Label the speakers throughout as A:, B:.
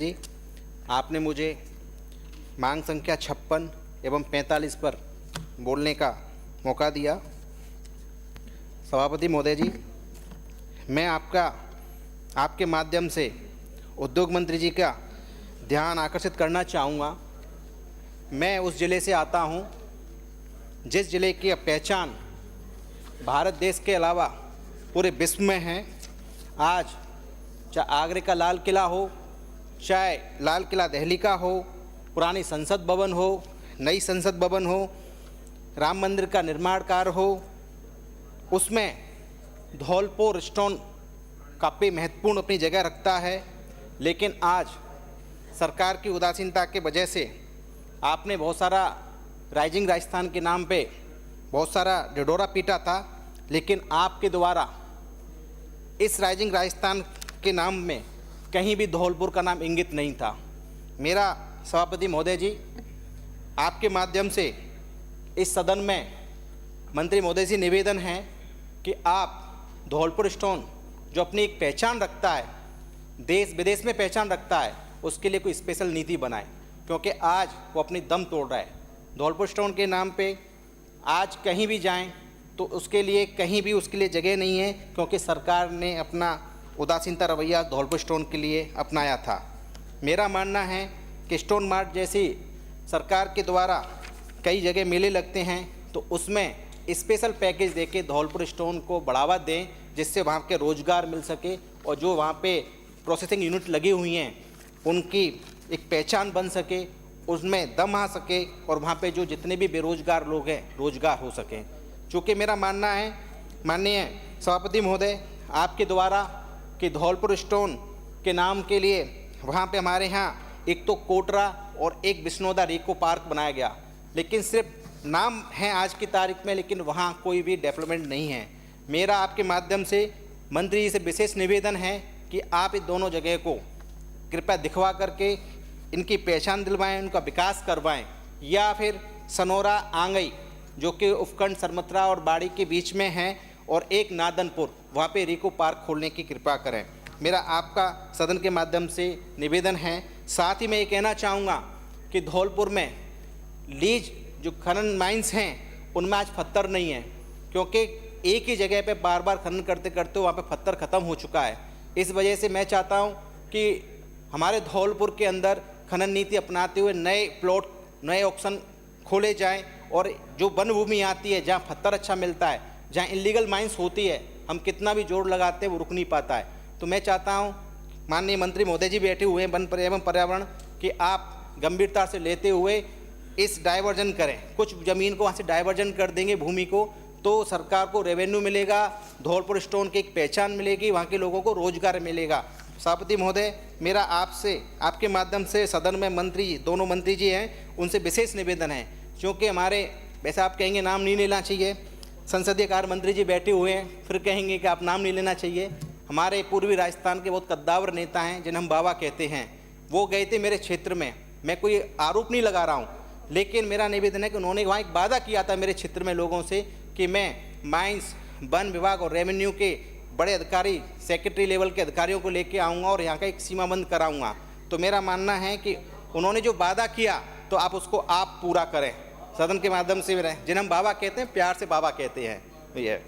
A: जी, आपने मुझे मांग संख्या 56 एवं 45 पर बोलने का मौका दिया। सभापति महोदय जी, मैं आपके माध्यम से उद्योग मंत्री जी का ध्यान आकर्षित करना चाहूँगा। मैं उस ज़िले से आता हूँ जिस ज़िले की पहचान भारत देश के अलावा पूरे विश्व में है। आज चाहे आगरे का लाल किला हो, चाहे लाल किला दिल्ली का हो, पुरानी संसद भवन हो, नई संसद भवन हो, राम मंदिर का निर्माण कार्य हो, उसमें धौलपुर स्टोन काफ़ी महत्वपूर्ण अपनी जगह रखता है। लेकिन आज सरकार की उदासीनता के वजह से आपने बहुत सारा राइजिंग राजस्थान के नाम पे बहुत सारा ढिढोरा पीटा था, लेकिन आपके द्वारा इस राइजिंग राजस्थान के नाम में कहीं भी धौलपुर का नाम इंगित नहीं था। मेरा सभापति महोदय जी, आपके माध्यम से इस सदन में मंत्री महोदय से निवेदन है कि आप धौलपुर स्टोन जो अपनी एक पहचान रखता है, देश विदेश में पहचान रखता है, उसके लिए कोई स्पेशल नीति बनाए, क्योंकि आज वो अपनी दम तोड़ रहा है। धौलपुर स्टोन के नाम पे आज कहीं भी जाएं तो उसके लिए कहीं भी उसके लिए जगह नहीं है, क्योंकि सरकार ने अपना उदासीनता रवैया धौलपुर स्टोन के लिए अपनाया था। मेरा मानना है कि स्टोन मार्ट जैसी सरकार के द्वारा कई जगह मेले लगते हैं, तो उसमें स्पेशल पैकेज देके धौलपुर स्टोन को बढ़ावा दें, जिससे वहाँ के रोज़गार मिल सके और जो वहाँ पे प्रोसेसिंग यूनिट लगी हुई हैं उनकी एक पहचान बन सके, उसमें दम आ सके और वहाँ पे जो जितने भी बेरोजगार लोग हैं रोज़गार हो सकें। चूँकि मेरा मानना है माननीय सभापति महोदय आपके द्वारा कि धौलपुर स्टोन के नाम के लिए वहाँ पे हमारे यहाँ एक तो कोटरा और एक विष्णोदा रीको पार्क बनाया गया, लेकिन सिर्फ नाम है आज की तारीख में, लेकिन वहाँ कोई भी डेवलपमेंट नहीं है। मेरा आपके माध्यम से मंत्री जी से विशेष निवेदन है कि आप इन दोनों जगह को कृपया दिखवा करके इनकी पहचान दिलवाएं, उनका विकास करवाएं, या फिर सनोरा आंगई जो कि उपखंड सरमत्रा और बाड़ी के बीच में है और एक नादनपुर, वहाँ पे रीको पार्क खोलने की कृपा करें। मेरा आपका सदन के माध्यम से निवेदन है। साथ ही मैं ये कहना चाहूँगा कि धौलपुर में लीज जो खनन माइंस हैं उनमें आज पत्थर नहीं है, क्योंकि एक ही जगह पे बार बार खनन करते करते वहाँ पे पत्थर ख़त्म हो चुका है। इस वजह से मैं चाहता हूँ कि हमारे धौलपुर के अंदर खनन नीति अपनाते हुए नए प्लॉट, नए ऑक्शन खोले जाएँ, और जो वन भूमि आती है जहाँ पत्थर अच्छा मिलता है, जहाँ इलीगल माइंस होती है, हम कितना भी जोर लगाते हैं वो रुक नहीं पाता है। तो मैं चाहता हूँ माननीय मंत्री महोदय जी बैठे हुए हैं वन एवं पर्यावरण, कि आप गंभीरता से लेते हुए इस डाइवर्जन करें, कुछ ज़मीन को वहाँ से डाइवर्जन कर देंगे भूमि को, तो सरकार को रेवेन्यू मिलेगा, धौलपुर स्टोन की एक पहचान मिलेगी, वहाँ के लोगों को रोजगार मिलेगा। सभापति महोदय, मेरा आपसे आपके माध्यम से सदन में मंत्री दोनों मंत्री जी हैं उनसे विशेष निवेदन है, क्योंकि हमारे वैसे आप कहेंगे नाम नहीं लेना चाहिए, संसदीय कार्य मंत्री जी बैठे हुए हैं, फिर कहेंगे कि आप नाम नहीं लेना चाहिए। हमारे पूर्वी राजस्थान के बहुत कद्दावर नेता हैं जिन्हें हम बाबा कहते हैं, वो गए थे मेरे क्षेत्र में। मैं कोई आरोप नहीं लगा रहा हूँ, लेकिन मेरा निवेदन है कि उन्होंने वहाँ एक वादा किया था मेरे क्षेत्र में लोगों से कि मैं माइंस, वन विभाग और रेवेन्यू के बड़े अधिकारी, सेक्रेटरी लेवल के अधिकारियों को लेके आऊँगा और यहाँ का एक सीमाबंद कराऊँगा। तो मेरा मानना है कि उन्होंने जो वादा किया तो आप उसको आप पूरा करें, सदन के माध्यम से रहें, जिन्हें हम बाबा कहते हैं, प्यार से बाबा कहते हैं ये।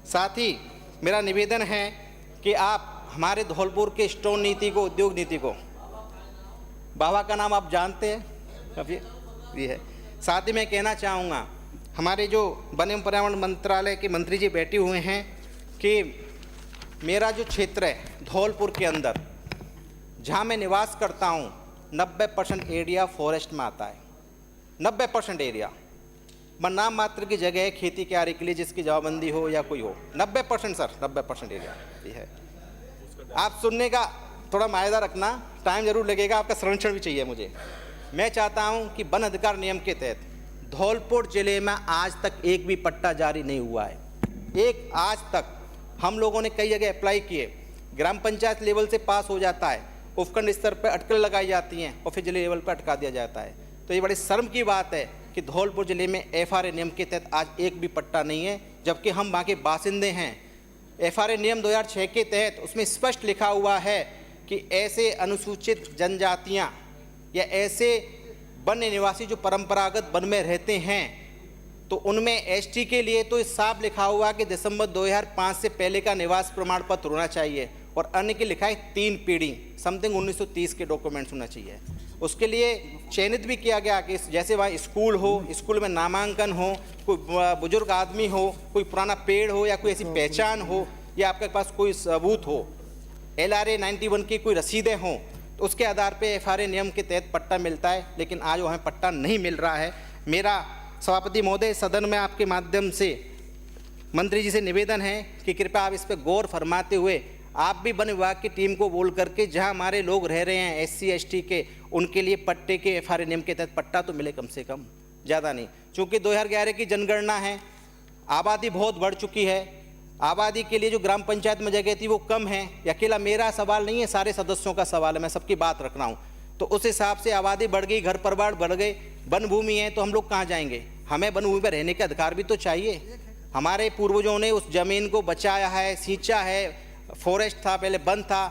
A: साथ ही मेरा निवेदन है कि आप हमारे धौलपुर के स्टोन नीति को, उद्योग नीति को, बाबा का नाम आप जानते हैं काफ़ी ये है। साथ ही मैं कहना चाहूँगा हमारे जो वन एवं पर्यावरण मंत्रालय के मंत्री जी बैठे हुए हैं कि मेरा जो क्षेत्र है धौलपुर के अंदर जहाँ मैं निवास करता हूँ 90% एरिया फॉरेस्ट में आता है। 90% एरिया नाम मात्र की जगह है खेती क्यारी के लिए, जिसकी जवाबंदी हो या कोई हो। 90% सर, 90% एरिया ये है। आप सुनने का थोड़ा मायदा रखना, टाइम जरूर लगेगा, आपका संरक्षण भी चाहिए मुझे। मैं चाहता हूं कि वन अधिकार नियम के तहत धौलपुर जिले में आज तक एक भी पट्टा जारी नहीं हुआ है। एक आज तक हम लोगों ने कई जगह अप्लाई किए, ग्राम पंचायत लेवल से पास हो जाता है, उपखंड स्तर पर अटकलें लगाई जाती हैं और फिर जिले लेवल पर अटका दिया जाता है। तो ये बड़ी शर्म की बात है कि धौलपुर जिले में FRA नियम के तहत आज एक भी पट्टा नहीं है, जबकि हम वहाँ के बासिंदे हैं। FRA नियम 2006 के तहत उसमें स्पष्ट लिखा हुआ है कि ऐसे अनुसूचित जनजातियां या ऐसे वन्य निवासी जो परंपरागत वन में रहते हैं, तो उनमें एसटी के लिए तो इस साफ लिखा हुआ कि दिसंबर 2005 से पहले का निवास प्रमाण पत्र होना चाहिए, और अन्य की लिखा है 3 पीढ़ी, समथिंग 1930 के डॉक्यूमेंट्स होना चाहिए। उसके लिए चयनित भी किया गया कि जैसे वहाँ स्कूल हो, स्कूल में नामांकन हो, कोई बुजुर्ग आदमी हो, कोई पुराना पेड़ हो, या कोई ऐसी पहचान हो, या आपके पास कोई सबूत हो, LRA 91 की कोई रसीदें हों, तो उसके आधार पे FRA नियम के तहत पट्टा मिलता है। लेकिन आज वहाँ पट्टा नहीं मिल रहा है। मेरा सभापति महोदय, सदन में आपके माध्यम से मंत्री जी से निवेदन है कि कृपया आप इस पर गौर फरमाते हुए आप भी वन विभाग की टीम को बोल करके जहां हमारे लोग रह रहे हैं SC ST के, उनके लिए पट्टे के FRA नियम के तहत पट्टा तो मिले कम से कम, ज़्यादा नहीं। चूँकि 2011 की जनगणना है, आबादी बहुत बढ़ चुकी है, आबादी के लिए जो ग्राम पंचायत में जगह थी वो कम है। अकेला मेरा सवाल नहीं है, सारे सदस्यों का सवाल है, मैं सबकी बात रख रहा हूँ। तो उस हिसाब से आबादी बढ़ गई, घर परिवार बढ़ गए, वन भूमि है, तो हम लोग कहाँ जाएंगे? हमें वन भूमि पर रहने का अधिकार भी तो चाहिए। हमारे पूर्वजों ने उस ज़मीन को बचाया है, सींचा है, फॉरेस्ट था पहले, वन था,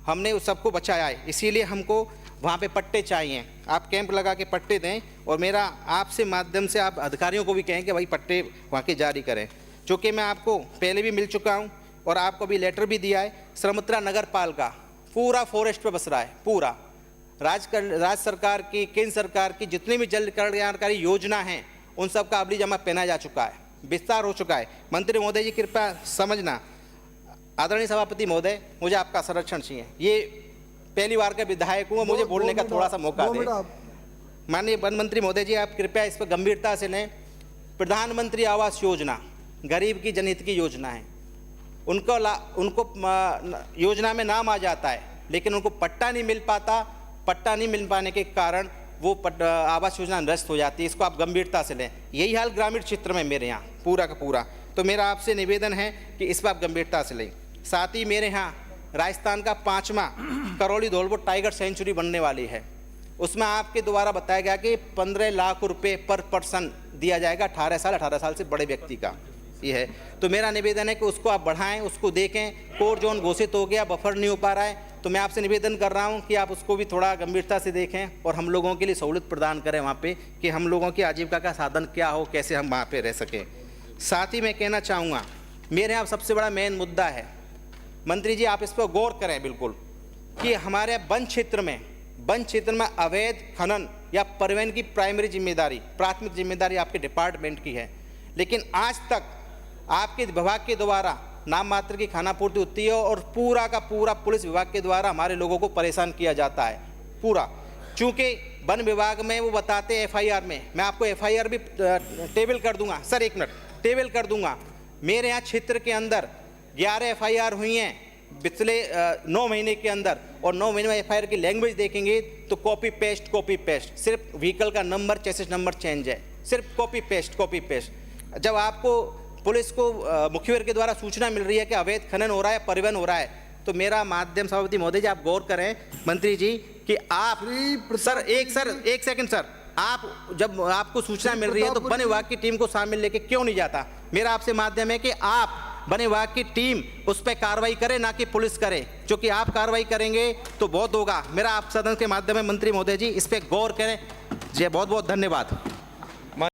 A: हमने उस सबको बचाया है, इसीलिए हमको वहाँ पे पट्टे चाहिए। आप कैंप लगा के पट्टे दें, और मेरा आपसे माध्यम से आप अधिकारियों को भी कहें कि भाई पट्टे वहाँ के जारी करें। चूँकि मैं आपको पहले भी मिल चुका हूँ और आपको भी लेटर भी दिया है। श्रमत्रा नगर पालिका पूरा फॉरेस्ट पे बस रहा है, पूरा राज्य सरकार की, केंद्र सरकार की जितनी भी जल कल्याणकारी योजना हैं उन सब का अबली जमा पहना जा चुका है, विस्तार हो चुका है। मंत्री महोदय जी कृपया समझना, आदरणीय सभापति महोदय, मुझे आपका संरक्षण चाहिए। ये पहली बार का विधायक हूँ, मुझे बोलने का थोड़ा सा मौका दें। माननीय वन मंत्री महोदय जी, आप कृपया इस पर गंभीरता से लें। प्रधानमंत्री आवास योजना गरीब की जनहित की योजना है, उनको योजना में नाम आ जाता है, लेकिन उनको पट्टा नहीं मिल पाता। पट्टा नहीं मिल पाने के कारण वो आवास योजना निरस्त हो जाती है। इसको आप गंभीरता से लें। यही हाल ग्रामीण क्षेत्र में मेरे यहाँ पूरा का पूरा। तो मेरा आपसे निवेदन है कि इस पर आप गंभीरता से लें। साथ ही मेरे यहाँ राजस्थान का 5वां करौली धौलपुर टाइगर सेंचुरी बनने वाली है, उसमें आपके द्वारा बताया गया कि 15 लाख रुपए पर पर्सन दिया जाएगा, 18 साल से बड़े व्यक्ति का ये है। तो मेरा निवेदन है कि उसको आप बढ़ाएं, उसको देखें। कोर जोन घोषित हो गया, बफर नहीं हो पा रहा है, तो मैं आपसे निवेदन कर रहा हूं कि आप उसको भी थोड़ा गंभीरता से देखें और हम लोगों के लिए सहूलियत प्रदान करें वहाँ पे, कि हम लोगों की आजीविका का साधन क्या हो, कैसे हम वहाँ पे रह सकें। साथ ही मैं कहना चाहूँगा, मेरे यहाँ सबसे बड़ा मेन मुद्दा है, मंत्री जी आप इस पर गौर करें बिल्कुल, कि हमारे वन क्षेत्र में अवैध खनन या परिवहन की प्राथमिक जिम्मेदारी आपके डिपार्टमेंट की है। लेकिन आज तक आपके विभाग के द्वारा नाम मात्र की खानापूर्ति होती है और पूरा का पूरा पुलिस विभाग के द्वारा हमारे लोगों को परेशान किया जाता है पूरा। चूँकि वन विभाग में वो बताते हैं FIR में, मैं आपको FIR भी टेबल कर दूंगा सर, 1 मिनट टेबल कर दूंगा। मेरे यहाँ क्षेत्र के अंदर 11 FIR हुई हैं पिछले 9 महीने के अंदर, और 9 महीने में FIR की लैंग्वेज देखेंगे तो कॉपी पेस्ट, सिर्फ व्हीकल का नंबर, चेसिस नंबर चेंज है, सिर्फ कॉपी पेस्ट। जब आपको पुलिस को मुखबिर के द्वारा सूचना मिल रही है कि अवैध खनन हो रहा है, परिवहन हो रहा है, तो मेरा माध्यम सभापति महोदय जी आप गौर करें मंत्री जी कि आप एक सेकंड सर, आप जब आपको सूचना मिल रही है तो वन विभाग की टीम को शामिल लेके क्यों नहीं जाता? मेरा आपसे माध्यम है कि आप वन विभाग की टीम उस पर कार्रवाई करे, ना कि पुलिस करे, क्योंकि आप कार्रवाई करेंगे तो बहुत होगा। मेरा आप सदन के माध्यम में मंत्री महोदय जी इस पर गौर करें। जय, बहुत बहुत धन्यवाद।